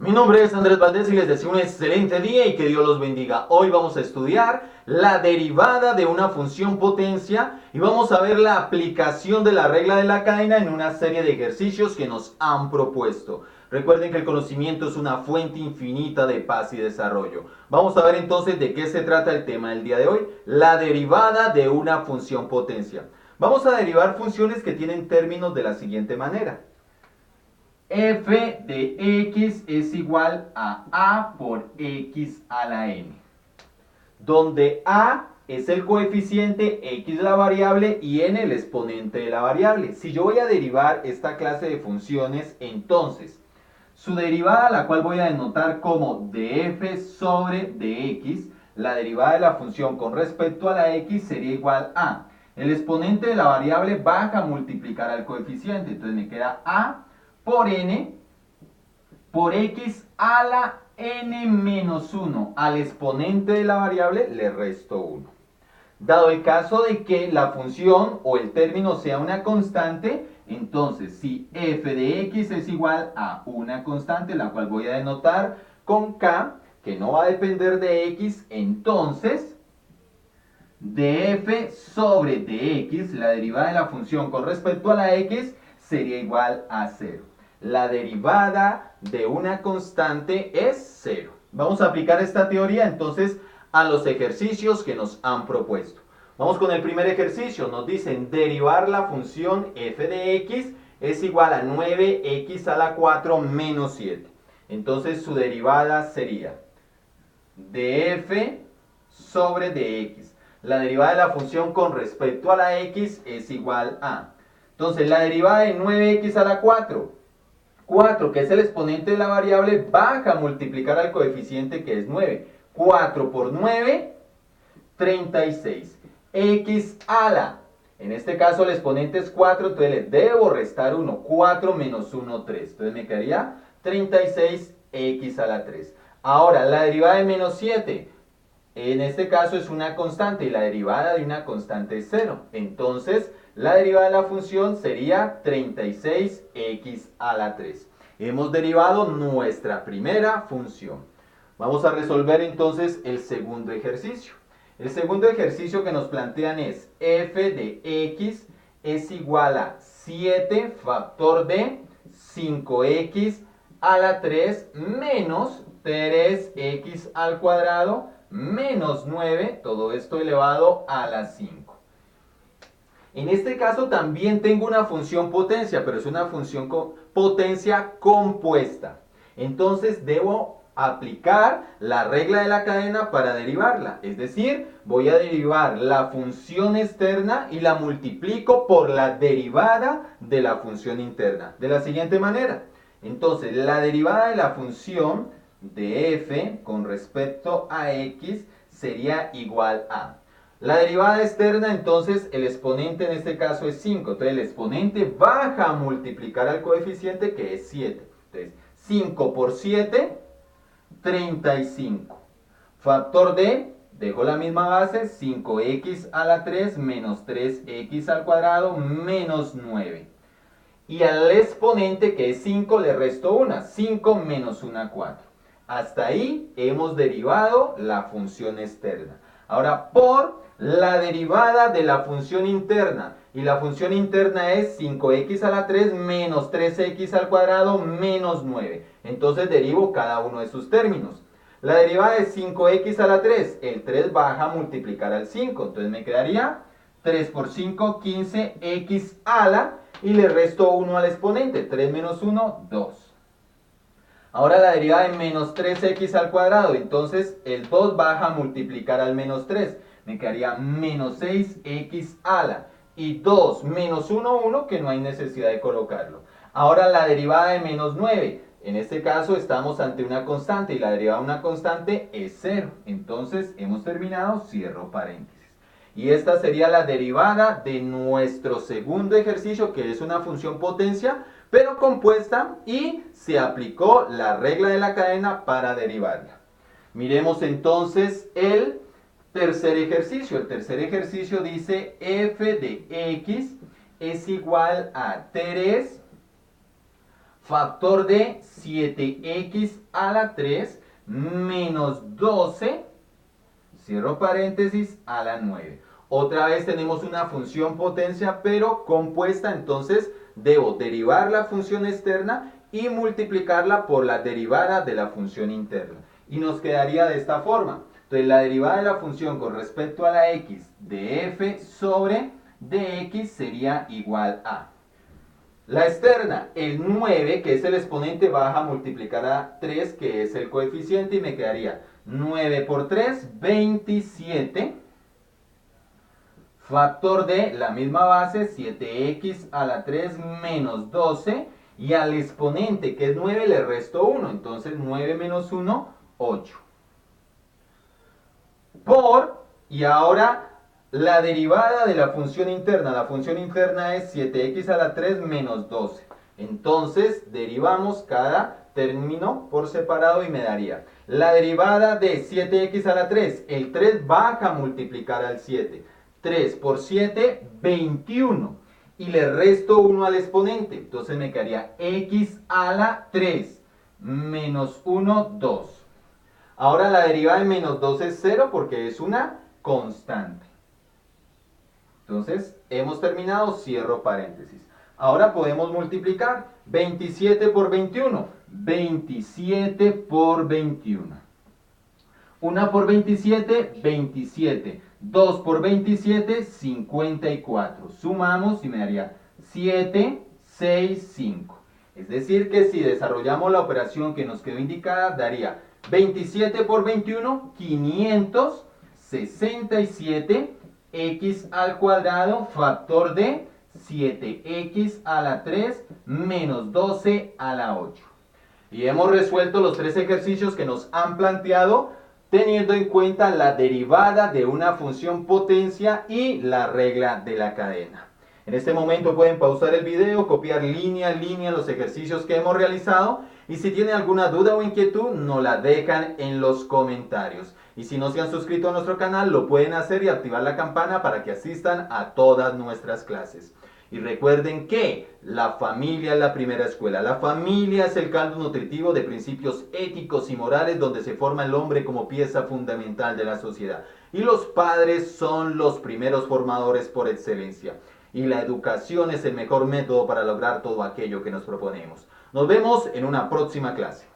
Mi nombre es Andrés Valdés y les deseo un excelente día y que Dios los bendiga. Hoy vamos a estudiar la derivada de una función potencia y vamos a ver la aplicación de la regla de la cadena en una serie de ejercicios que nos han propuesto. Recuerden que el conocimiento es una fuente infinita de paz y desarrollo. Vamos a ver entonces de qué se trata el tema del día de hoy, la derivada de una función potencia. Vamos a derivar funciones que tienen términos de la siguiente manera. F de x es igual a por x a la n, donde a es el coeficiente, x la variable y n el exponente de la variable. Si yo voy a derivar esta clase de funciones, entonces su derivada, la cual voy a denotar como df sobre dx, la derivada de la función con respecto a la x sería igual a el exponente de la variable baja a multiplicar al coeficiente, entonces me queda a por n por x a la n menos 1. Al exponente de la variable le resto 1. Dado el caso de que la función o el término sea una constante, entonces si f de x es igual a una constante, la cual voy a denotar con k, que no va a depender de x, entonces df sobre dx, la derivada de la función con respecto a la x, sería igual a 0. La derivada de una constante es 0. Vamos a aplicar esta teoría entonces a los ejercicios que nos han propuesto. Vamos con el primer ejercicio. Nos dicen derivar la función f de x es igual a 9x a la 4 menos 7. Entonces su derivada sería df sobre dx. La derivada de la función con respecto a la x es igual a. Entonces la derivada de 9x a la 4, que es el exponente de la variable, baja a multiplicar al coeficiente que es 9. 4 por 9, 36. X a la, en este caso el exponente es 4, entonces le debo restar 1. 4 menos 1, 3. Entonces me quedaría 36x a la 3. Ahora, la derivada de menos 7. En este caso es una constante y la derivada de una constante es 0. Entonces, la derivada de la función sería 36x a la 3. Hemos derivado nuestra primera función. Vamos a resolver entonces el segundo ejercicio. El segundo ejercicio que nos plantean es f de x es igual a 7 factor de 5x a la 3 menos 3x al cuadrado menos 9, todo esto elevado a la 5. En este caso también tengo una función potencia, pero es una función potencia compuesta. Entonces debo aplicar la regla de la cadena para derivarla. Es decir, voy a derivar la función externa y la multiplico por la derivada de la función interna. De la siguiente manera. Entonces, la derivada de la función de f con respecto a x sería igual a la derivada externa, entonces el exponente en este caso es 5, entonces el exponente baja a multiplicar al coeficiente que es 7, entonces 5 por 7, 35, factor de, dejo la misma base, 5x a la 3 menos 3x al cuadrado menos 9. Y al exponente que es 5 le resto 1, 5 menos 1, 4. Hasta ahí hemos derivado la función externa. Ahora, por la derivada de la función interna. Y la función interna es 5x a la 3 menos 3x al cuadrado menos 9. Entonces derivo cada uno de sus términos. La derivada de 5x a la 3, el 3 baja a multiplicar al 5. Entonces me quedaría 3 por 5, 15x a la, y le resto 1 al exponente. 3 menos 1, 2. Ahora la derivada de menos 3x al cuadrado, entonces el 2 baja a multiplicar al menos 3. Me quedaría menos 6x a la. Y 2 menos 1, 1, que no hay necesidad de colocarlo. Ahora la derivada de menos 9. En este caso estamos ante una constante y la derivada de una constante es 0. Entonces hemos terminado, cierro paréntesis. Y esta sería la derivada de nuestro segundo ejercicio, que es una función potencia, pero compuesta, y se aplicó la regla de la cadena para derivarla. Miremos entonces el tercer ejercicio. El tercer ejercicio dice f de x es igual a 3 factor de 7x a la 3 menos 12, cierro paréntesis, a la 9. Otra vez tenemos una función potencia, pero compuesta, entonces debo derivar la función externa y multiplicarla por la derivada de la función interna. Y nos quedaría de esta forma. Entonces la derivada de la función con respecto a la x de f sobre dx sería igual a la externa, el 9, que es el exponente, baja a multiplicar a 3, que es el coeficiente, y me quedaría 9 por 3, 27, factor de la misma base, 7x a la 3 menos 12, y al exponente, que es 9, le resto 1, entonces 9 menos 1, 8. Y ahora la derivada de la función interna es 7x a la 3 menos 12. Entonces derivamos cada término por separado y me daría la derivada de 7x a la 3. El 3 baja a multiplicar al 7. 3 por 7, 21. Y le resto 1 al exponente. Entonces me quedaría x a la 3 menos 1, 2. Ahora la derivada de menos 2 es 0 porque es una constante. Entonces, hemos terminado, cierro paréntesis. Ahora podemos multiplicar 27 por 21. 27 por 21. 1 por 27, 27. 2 por 27, 54. Sumamos y me daría 7, 6, 5. Es decir que si desarrollamos la operación que nos quedó indicada, daría 27 por 21, 567, x al cuadrado, factor de 7x a la 3 menos 12 a la 8. Y hemos resuelto los tres ejercicios que nos han planteado teniendo en cuenta la derivada de una función potencia y la regla de la cadena. En este momento pueden pausar el video, copiar línea a línea los ejercicios que hemos realizado y si tienen alguna duda o inquietud nos la dejan en los comentarios. Y si no se han suscrito a nuestro canal lo pueden hacer y activar la campana para que asistan a todas nuestras clases. Y recuerden que la familia es la primera escuela. La familia es el caldo nutritivo de principios éticos y morales donde se forma el hombre como pieza fundamental de la sociedad. Y los padres son los primeros formadores por excelencia. Y la educación es el mejor método para lograr todo aquello que nos proponemos. Nos vemos en una próxima clase.